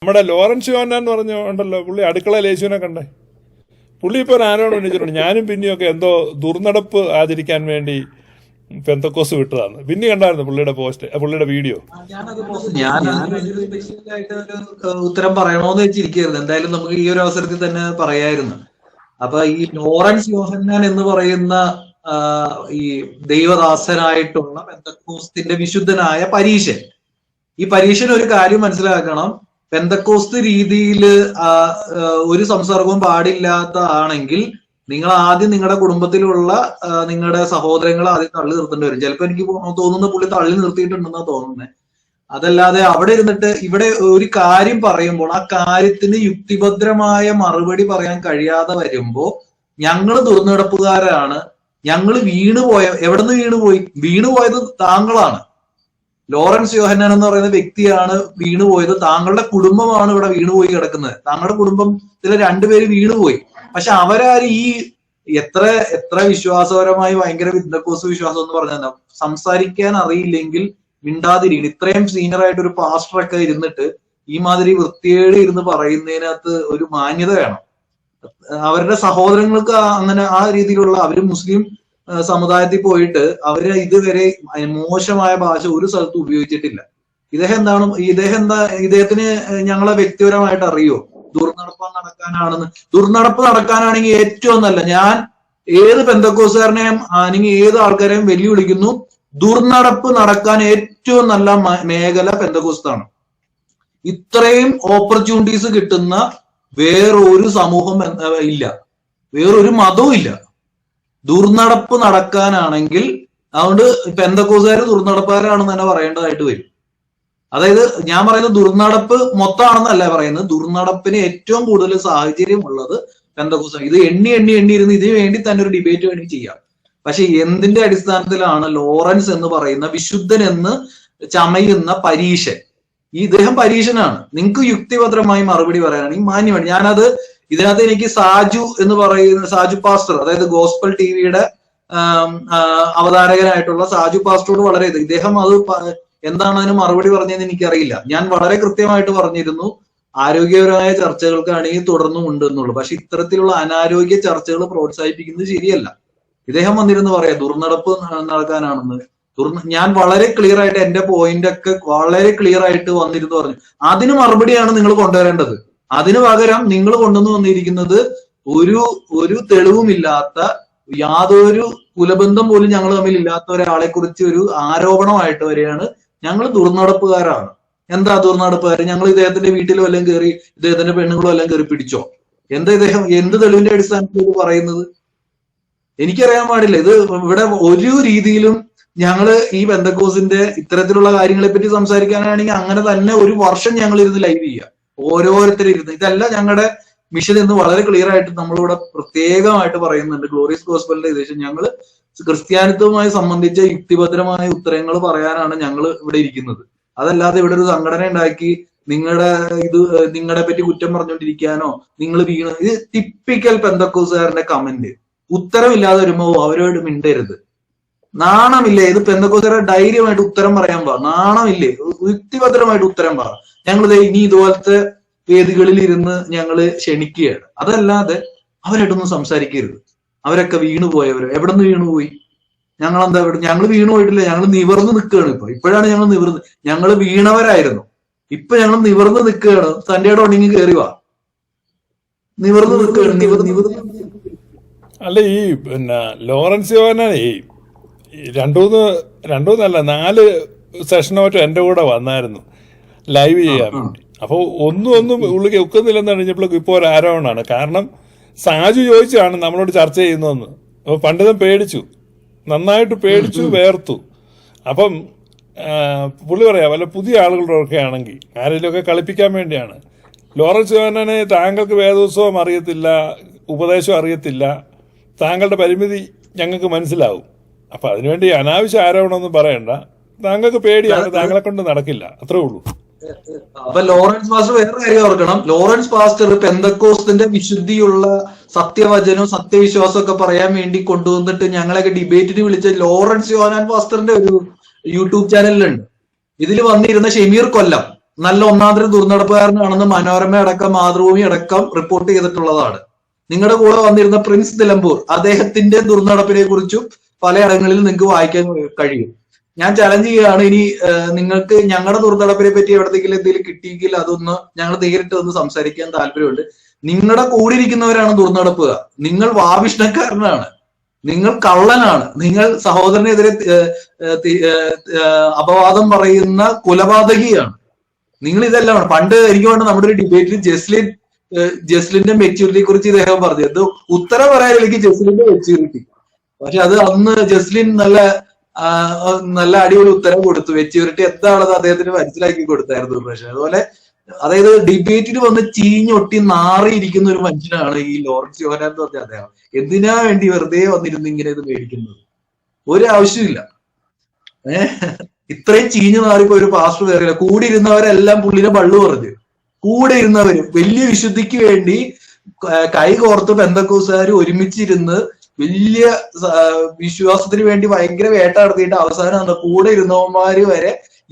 നമ്മുടെ ലോറൻസ് യോഹന്നാൻ എന്ന് പറഞ്ഞുണ്ടല്ലോ, പുള്ളി അടുക്കളയിൽ യേശുവിനെ കണ്ടേ. പുള്ളി ഇപ്പോൾ ഒരു ആരോട് വിളിച്ചിട്ടുണ്ട്, ഞാനും പിന്നെയൊക്കെ എന്തോ ദുർനടപ്പ് ആചരിക്കാൻ വേണ്ടി പെന്തക്കോസ് വിട്ടതാണ്. പിന്നെ കണ്ടായിരുന്നു പുള്ളിയുടെ പോസ്റ്റ്, പുള്ളിയുടെ വീഡിയോ. ഞാൻ സ്പെഷ്യലായിട്ട് ഒരു ഉത്തരം പറയണോന്ന് വെച്ചിരിക്കുകയായിരുന്നു. എന്തായാലും നമുക്ക് ഈ ഒരു അവസരത്തിൽ തന്നെ പറയായിരുന്നു. അപ്പൊ ഈ ലോറൻസ് യോഹന്നാൻ എന്ന് പറയുന്ന ഈ ദൈവദാസനായിട്ടുള്ള പെന്തക്കോസ്തിന്റെ വിശുദ്ധനായ പരീശൻ, ഈ പരീശൻ ഒരു കാര്യം മനസ്സിലാക്കണം. പെന്തക്കോസ്ത് രീതിയിൽ ഒരു സംസർഗവും പാടില്ലാത്ത ആണെങ്കിൽ നിങ്ങൾ ആദ്യം നിങ്ങളുടെ കുടുംബത്തിലുള്ള നിങ്ങളുടെ സഹോദരങ്ങളെ ആദ്യം തള്ളി നിർത്തേണ്ടി വരും. ചിലപ്പോൾ എനിക്ക് തോന്നുന്ന പുള്ളി തള്ളി നിർത്തിയിട്ടുണ്ടെന്നാ തോന്നുന്നത്. അതല്ലാതെ അവിടെ ഇരുന്നിട്ട് ഇവിടെ ഒരു കാര്യം പറയുമ്പോൾ ആ കാര്യത്തിന് യുക്തിഭദ്രമായ മറുപടി പറയാൻ കഴിയാതെ വരുമ്പോ ഞങ്ങള് ദുർനടപ്പുകാരാണ്, ഞങ്ങൾ വീണുപോയ, എവിടെ നിന്ന് വീണുപോയി? വീണുപോയത് താങ്കളാണ്. ലോറൻസ് യോഹന്നാൻ എന്ന് പറയുന്ന വ്യക്തിയാണ് വീണുപോയത്. താങ്കളുടെ കുടുംബമാണ് ഇവിടെ വീണുപോയി കിടക്കുന്നത്. താങ്കളുടെ കുടുംബത്തിലെ രണ്ടുപേര് വീണുപോയി. പക്ഷെ അവരാരും ഈ എത്ര വിശ്വാസപരമായി ഭയങ്കര പെന്തക്കോസ്ത് വിശ്വാസം എന്ന് പറഞ്ഞാൽ സംസാരിക്കാൻ അറിയില്ലെങ്കിൽ മിണ്ടാതിരിക്കണം. ഇത്രയും സീനിയർ ആയിട്ട് ഒരു പാസ്റ്ററൊക്കെ ഇരുന്നിട്ട് ഈ മാതിരി വൃത്തിയേട് ഇരുന്ന് പറയുന്നതിനകത്ത് ഒരു മാന്യത വേണം. അവരുടെ സഹോദരങ്ങൾക്ക് അങ്ങനെ ആ രീതിയിലുള്ള, അവര് മുസ്ലിം സമുദായത്തിൽ പോയിട്ട് അവര് ഇതുവരെ മോശമായ ഭാഷ ഒരു സ്ഥലത്തും ഉപയോഗിച്ചിട്ടില്ല. ഇദ്ദേഹത്തിന് ഞങ്ങളെ വ്യക്തിപരമായിട്ട് അറിയോ? ദുർനടപ്പ് നടക്കാനാണെങ്കിൽ ഏറ്റവും നല്ല, ഞാൻ ഏത് പെന്തക്കോസ്തുകാരനെയും അല്ലെങ്കിൽ ഏത് ആൾക്കാരെയും വെല്ലുവിളിക്കുന്നു, ദുർനടപ്പ് നടക്കാൻ ഏറ്റവും നല്ല മേഖല പെന്തക്കോസ്താണ്. ഇത്രയും ഓപ്പർച്യൂണിറ്റീസ് കിട്ടുന്ന വേറൊരു സമൂഹം ഇല്ല, വേറൊരു മതവും ഇല്ല. ദുർനടപ്പ് നടക്കാനാണെങ്കിൽ അതുകൊണ്ട് പെന്തക്കോസ്തുകാർ ദുർനടപ്പുകാരാണെന്ന് തന്നെ പറയേണ്ടതായിട്ട് വരും. അതായത് ഞാൻ പറയുന്നത് ദുർനടപ്പ് മൊത്തമാണെന്നല്ല പറയുന്നത്, ദുർനടപ്പിന് ഏറ്റവും കൂടുതൽ സാഹചര്യമുള്ളത് പെന്തക്കോസ്താണ്. ഇത് എണ്ണി ഇരുന്ന് ഇതിനു വേണ്ടി തന്നെ ഒരു ഡിബേറ്റ് വേണ്ടി ചെയ്യാം. പക്ഷെ എന്തിന്റെ അടിസ്ഥാനത്തിലാണ് ലോറൻസ് എന്ന് പറയുന്ന വിശുദ്ധൻ എന്ന് ചമയുന്ന പരീശൻ, ഇദ്ദേഹം പരീശനാണ്. നിങ്ങൾക്ക് യുക്തിഭദ്രമായി മറുപടി പറയാനാണെങ്കിൽ മാന്യമാണ്. ഞാനത് ഇതിനകത്ത് എനിക്ക് സാജു എന്ന് പറയുന്ന സാജു പാസ്റ്റർ, അതായത് ഗോസ്പൽ ടിവിയുടെ അവതാരകനായിട്ടുള്ള സാജു പാസ്റ്ററോട് വളരെ ഇദ്ദേഹം അത് എന്താണ് അതിന് മറുപടി പറഞ്ഞതെന്ന് എനിക്കറിയില്ല. ഞാൻ വളരെ കൃത്യമായിട്ട് പറഞ്ഞിരുന്നു, ആരോഗ്യപരമായ ചർച്ചകൾക്കാണെങ്കിൽ തുടർന്നും ഉണ്ട് എന്നുള്ളൂ. പക്ഷെ ഇത്തരത്തിലുള്ള അനാരോഗ്യ ചർച്ചകൾ പ്രോത്സാഹിപ്പിക്കുന്നത് ശരിയല്ല. ഇദ്ദേഹം വന്നിരുന്ന് പറയാം ദുർനടപ്പ് നടക്കാനാണെന്ന്. ഞാൻ വളരെ ക്ലിയർ ആയിട്ട് എന്റെ പോയിന്റ് ഒക്കെ വളരെ ക്ലിയർ ആയിട്ട് വന്നിരുന്നു പറഞ്ഞു. അതിന് മറുപടിയാണ് നിങ്ങൾ കൊണ്ടുവരേണ്ടത്. അതിനു പകരം നിങ്ങൾ കൊണ്ടുവന്ന് വന്നിരിക്കുന്നത് ഒരു തെളിവുമില്ലാത്ത, യാതൊരു കുലബന്ധം പോലും ഞങ്ങൾ തമ്മിൽ ഇല്ലാത്ത ഒരാളെ കുറിച്ച് ഒരു ആരോപണമായിട്ട് വരികയാണ്. ഞങ്ങൾ ദുർനടപ്പുകാരാണ്. എന്താ ദുർനടപ്പുകാർ? ഞങ്ങൾ ഇദ്ദേഹത്തിന്റെ വീട്ടിലും എല്ലാം കയറി, ഇദ്ദേഹത്തിന്റെ പെണ്ണുങ്ങളും എല്ലാം കയറി പിടിച്ചോ? എന്താ ഇദ്ദേഹം എന്ത് തെളിവിന്റെ അടിസ്ഥാനത്തിൽ ഇത് പറയുന്നത്? എനിക്കറിയാൻ പാടില്ല. ഇത് ഇവിടെ ഒരു രീതിയിലും ഞങ്ങള് ഈ പെന്തക്കോസിന്റെ ഇത്തരത്തിലുള്ള കാര്യങ്ങളെ പറ്റി സംസാരിക്കാനാണെങ്കിൽ അങ്ങനെ തന്നെ ഒരു വർഷം ഞങ്ങൾ ഇരുന്ന് ലൈവ് ചെയ്യുക, ഓരോരുത്തരിരുന്ന്. ഇതല്ല ഞങ്ങളുടെ മിഷൻ എന്ന് വളരെ ക്ലിയർ ആയിട്ട് നമ്മളിവിടെ പ്രത്യേകമായിട്ട് പറയുന്നുണ്ട്. ഗ്ലോറിയസ് ഗോസ്പലിന്റെ ഉദ്ദേശം ഞങ്ങൾ ക്രിസ്ത്യാനിത്വവുമായി സംബന്ധിച്ച യുക്തിഭദ്രമായ ഉത്തരങ്ങൾ പറയാനാണ് ഞങ്ങൾ ഇവിടെ ഇരിക്കുന്നത്. അതല്ലാതെ ഇവിടെ ഒരു സംഘടന ഉണ്ടാക്കി നിങ്ങളെ പറ്റി കുറ്റം പറഞ്ഞുകൊണ്ടിരിക്കാനോ നിങ്ങൾ ഇത് ടിപ്പിക്കൽ പെന്തക്കോസുകാരന്റെ കമന്റ്. ഉത്തരമില്ലാതെ വരുമ്പോ അവരോട് മിണ്ടരുത്. നാണമില്ലേ? ഇത് പെന്തക്കോസുകാരെ ധൈര്യമായിട്ട് ഉത്തരം പറയാൻ പാ. നാണമില്ലേ? യുക്തിഭദ്രമായിട്ട് ഉത്തരം പറ. ഞങ്ങൾ ഇനി ഇതുപോലത്തെ വേദികളിൽ ഇരുന്ന് ഞങ്ങള് ക്ഷണിക്കുകയാണ്. അതല്ലാതെ അവരായിട്ടൊന്നും സംസാരിക്കരുത്. അവരൊക്കെ വീണുപോയവര് എവിടെ നിന്ന് വീണുപോയി? ഞങ്ങളെന്താ ഞങ്ങൾ വീണു പോയിട്ടില്ല, ഞങ്ങൾ നിവർന്ന് നിൽക്കുകയാണ്. ഇപ്പോഴാണ് ഞങ്ങൾ വീണവരായിരുന്നു, ഇപ്പൊ ഞങ്ങൾ നിവർന്ന് നിൽക്കുകയാണ്. തന്റെ ഇടം ഉണ്ടെങ്കിൽ കയറി വാ. നിവർന്ന് നിൽക്കുകയാണ്. അല്ല, ഈ ലോറൻസ് യോഹന്നാനേ രണ്ടൂന്നല്ല 4 സെഷനോ മറ്റോ എന്റെ കൂടെ വന്നായിരുന്നു ലൈവ് ചെയ്യാൻ വേണ്ടി. അപ്പോൾ ഒന്നും ഉള്ളിൽ ഒക്കുന്നില്ലെന്ന് കഴിഞ്ഞപ്പോഴേക്കും ഇപ്പോൾ ഒരു ആരോപണമാണ്. കാരണം സാജു ചോദിച്ചാണ് നമ്മളോട് ചർച്ച ചെയ്യുന്നതെന്ന്. അപ്പോൾ പണ്ഡിതൻ പേടിച്ചു, നന്നായിട്ട് പേടിച്ചു, വേർത്തു. അപ്പം പുള്ളി പറയാം, വല്ല പുതിയ ആളുകളൊക്കെ ആണെങ്കിൽ ആരെങ്കിലുമൊക്കെ കളിപ്പിക്കാൻ വേണ്ടിയാണ്. ലോറൻസ് യോഹന്നാനെ താങ്കൾക്ക് വേദോത്സവം അറിയത്തില്ല, ഉപദേശം അറിയത്തില്ല, താങ്കളുടെ പരിമിതി ഞങ്ങൾക്ക് മനസ്സിലാവും. അപ്പൊ അതിനുവേണ്ടി അനാവശ്യ ആരോപണമൊന്നും പറയണ്ട. താങ്കൾക്ക് പേടിയാണ്, താങ്കളെ കൊണ്ട് നടക്കില്ല, അത്രേ ഉള്ളൂ. അപ്പൊ ലോറൻസ് പാസ്റ്റർ വേറെ കാര്യം ഓർക്കണം. ലോറൻസ് പാസ്റ്റർ പെന്തക്കോസ്തിന്റെ വിശുദ്ധിയുള്ള സത്യവചനവും സത്യവിശ്വാസവും ഒക്കെ പറയാൻ വേണ്ടി കൊണ്ടുവന്നിട്ട് ഞങ്ങളൊക്കെ ഡിബേറ്റിന് വിളിച്ച ലോറൻസ് യോഹന്നാൻ പാസ്റ്ററിന്റെ ഒരു യൂട്യൂബ് ചാനലിലുണ്ട്. ഇതിൽ വന്നിരുന്ന ഷമീർ കൊല്ലം, നല്ല ഒന്നാന്തരം ദുർനടപ്പുകാരനാണെന്ന് മനോരമ അടക്കം മാതൃഭൂമി അടക്കം റിപ്പോർട്ട് ചെയ്തിട്ടുള്ളതാണ്. നിങ്ങളുടെ കൂടെ വന്നിരുന്ന പ്രിൻസ് നിലമ്പൂർ, അദ്ദേഹത്തിന്റെ ദുർനടപ്പിനെ കുറിച്ചും പലയിടങ്ങളിൽ നിങ്ങൾക്ക് വായിക്കാൻ കഴിയും. ഞാൻ ചലഞ്ച് ചെയ്യുകയാണ്, ഇനി നിങ്ങൾക്ക് ഞങ്ങളുടെ ദുർനടപ്പിനെ പറ്റി എവിടത്തേക്കും എന്തെങ്കിലും കിട്ടിയെങ്കിൽ അതൊന്ന് ഞങ്ങൾ നേരിട്ട് ഒന്ന് സംസാരിക്കാൻ താല്പര്യമുണ്ട്. നിങ്ങളുടെ കൂടെ ഇരിക്കുന്നവരാണ് ദുർനടപ്പുക. നിങ്ങൾ വാവിഷ്ണക്കാരനാണ്, നിങ്ങൾ കള്ളനാണ്, നിങ്ങൾ സഹോദരനെതിരെ അപവാദം പറയുന്ന കൊലപാതകിയാണ്. നിങ്ങൾ ഇതെല്ലാം പണ്ട് എനിക്ക് വേണ്ട നമ്മുടെ ഒരു ഡിബേറ്റിൽ ജസ്ലിന്റെ മെച്യൂരിറ്റിയെ കുറിച്ച് ഇദ്ദേഹം പറഞ്ഞു. ഇത് ഉത്തരം പറയാനില്ലെങ്കിൽ ജസ്ലിന്റെ മെച്യൂരിറ്റി. പക്ഷെ അത് അന്ന് ജസ്ലിൻ നല്ല അടിപൊളി ഉത്തരം കൊടുത്തു. മെച്യൂരിറ്റി എന്താണെന്ന് അദ്ദേഹത്തിന് മനസ്സിലാക്കി കൊടുത്തായിരുന്നു. പക്ഷെ അതുപോലെ അതായത് ഡിബേറ്റിന് വന്ന് ചീഞ്ഞൊട്ടി നാറിയിരിക്കുന്ന ഒരു മനുഷ്യനാണ് ഈ ലോറൻസ് യോഹന്നാൻ എന്ന് പറഞ്ഞ അദ്ദേഹം. എന്തിനാ വേണ്ടി വെറുതെ വന്നിരുന്ന് ഇങ്ങനെ ഇത് മേടിക്കുന്നത്? ഒരു ആവശ്യമില്ല. ഇത്രയും ചീഞ്ഞു നാറിപ്പോ ഒരു പാസ്റ്റർ കയറിയില്ല. കൂടെ ഇരുന്നവരെല്ലാം പുള്ളിനെ പള്ളു പറഞ്ഞു. കൂടെ ഇരുന്നവര് വലിയ വിശുദ്ധിക്ക് വേണ്ടി കൈ കോർത്ത് പെന്തക്കോസുകാർ ഒരുമിച്ചിരുന്ന് വലിയ വിശ്വാസത്തിന് വേണ്ടി ഭയങ്കര വേട്ട നടത്തിയിട്ട് അവസാനം കൂടെ ഇരുന്നവന്മാര് വരെ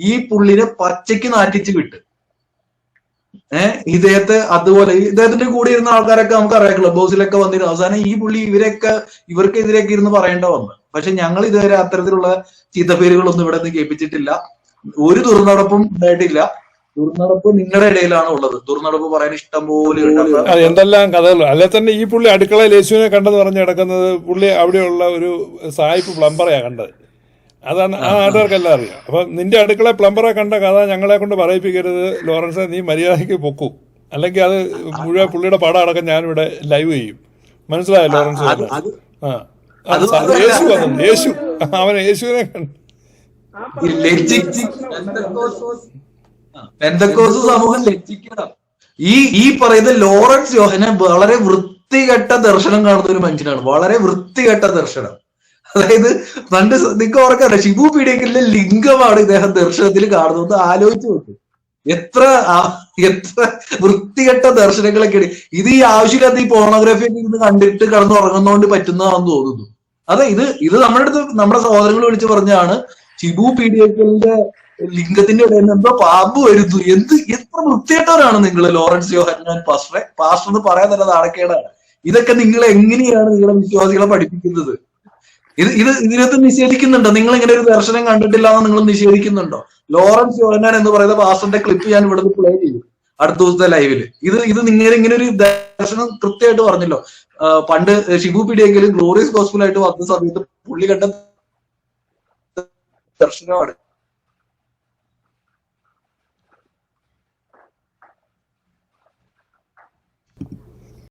ഈ പുള്ളിനെ പച്ചയ്ക്ക് നാറ്റിച്ച് വിട്ട്. ഇദ്ദേഹത്തെ അതുപോലെ ഇദ്ദേഹത്തിന്റെ കൂടെ ഇരുന്ന ആൾക്കാരൊക്കെ നമുക്കറിയാം, ക്ലബ് ഹൗസിലൊക്കെ വന്നിരുന്നു. അവസാനം ഈ പുള്ളി ഇവർക്കെതിരെയൊക്കെ ഇരുന്ന് പറയേണ്ട വന്നു. പക്ഷെ ഞങ്ങൾ ഇതുവരെ അത്തരത്തിലുള്ള ചീത്തപ്പേരുകളൊന്നും ഇവിടെ നിന്ന് കേൾപ്പിച്ചിട്ടില്ല. ഒരു ദുർനടപ്പും ഉണ്ടായിട്ടില്ല. ദുർനടപ്പ് നിങ്ങളുടെ ഇടയിലാണ് ഉള്ളത്. ദുർനടപ്പ് പറയാൻ ഇഷ്ടം പോലെ എന്തെല്ലാം കഥകൾ. അല്ലെ തന്നെ ഈ പുള്ളി അടുക്കളയിൽ യേശുവിനെ കണ്ടെന്ന് പറഞ്ഞ് കിടക്കുന്നത് പുള്ളി അവിടെയുള്ള ഒരു സായിപ്പ് പ്ലംബറെയാ കണ്ടത്. അതാണ് ആ നാട്ടുകാർക്കെല്ലാം അറിയാം. അപ്പൊ നിന്റെ അടുക്കള പ്ലംബറെ കണ്ട കഥ ഞങ്ങളെ കൊണ്ട് പറയിപ്പിക്കരുത് ലോറൻസ്, നീ മര്യാദയ്ക്ക് പൊക്കൂ. അല്ലെങ്കിൽ അത് മുഴുവൻ പുള്ളിയുടെ പടം അടക്കം ഞാനിവിടെ ലൈവ് ചെയ്യും. മനസ്സിലായോ ലോറൻസ്? യേശു വന്നു, യേശു അവനെ യേശുവിനെ കണ്ടു. പെന്തക്കോസ് സമൂഹം ലജ്ജിക്കണം. ഈ പറയുന്ന ലോറൻസ് യോഹന്നാൻ വളരെ വൃത്തികെട്ട ദർശനം കാണുന്ന ഒരു മനുഷ്യനാണ്. വളരെ വൃത്തികെട്ട ദർശനം. അതായത് പണ്ട് നിങ്ങൾക്ക് ഓർക്കാറില്ല, ഷിബു പീഡിയക്കലിലെ ലിംഗമാണ് ഇദ്ദേഹം ദർശനത്തിൽ കാണുന്നത്. ആലോചിച്ച് നോക്കും, എത്ര വൃത്തികെട്ട ദർശനങ്ങളൊക്കെയാണ് ഇത്. ഈ ആവശ്യമില്ലാത്ത ഈ പോണോഗ്രാഫി ഒക്കെ ഇത് കണ്ടിട്ട് കിടന്നുറങ്ങുന്നതുകൊണ്ട് പറ്റുന്നതാണെന്ന് തോന്നുന്നു. അതെ, ഇത് നമ്മുടെ അടുത്ത് നമ്മുടെ സഹോദരങ്ങൾ വിളിച്ച് പറഞ്ഞാണ്, ഷിബു പീഡിയക്കലിന്റെ ലിംഗത്തിന്റെ ഇടയിൽ എന്തോ പാമ്പ് വരുന്നു. എത്ര വൃത്തികെട്ടവരാണ് നിങ്ങൾ ലോറൻസ് യോഹന്നാൻ പാസ്റ്റർ എന്ന് പറയാൻ തന്നെ നാണക്കേടാണ്. ഇതൊക്കെ നിങ്ങൾ എങ്ങനെയാണ് നിങ്ങളെ വിശ്വാസികളെ പഠിപ്പിക്കുന്നത്? ഇതിനകത്ത് നിഷേധിക്കുന്നുണ്ടോ? നിങ്ങൾ ഇങ്ങനെ ഒരു ദർശനം കണ്ടിട്ടില്ല എന്ന് നിങ്ങൾ നിഷേധിക്കുന്നുണ്ടോ? ലോറൻസ് യോഹന്നാൻ എന്ന് പറയുന്ന പാസ്റ്ററിന്റെ ക്ലിപ്പ് ഞാൻ ഇവിടെ പ്ലേ ചെയ്യും അടുത്ത ദിവസത്തെ ലൈവില്. ഇത് നിങ്ങൾ ഇങ്ങനെ ഒരു ദർശനം കൃത്യമായിട്ട് പറഞ്ഞല്ലോ. പണ്ട് ഷിബു പീഡിയക്കലും ഗ്ലോറിയസ് ഗോസ്പലായിട്ട് വന്ന സമയത്ത് പുള്ളി കണ്ട ദർശനമാണ്.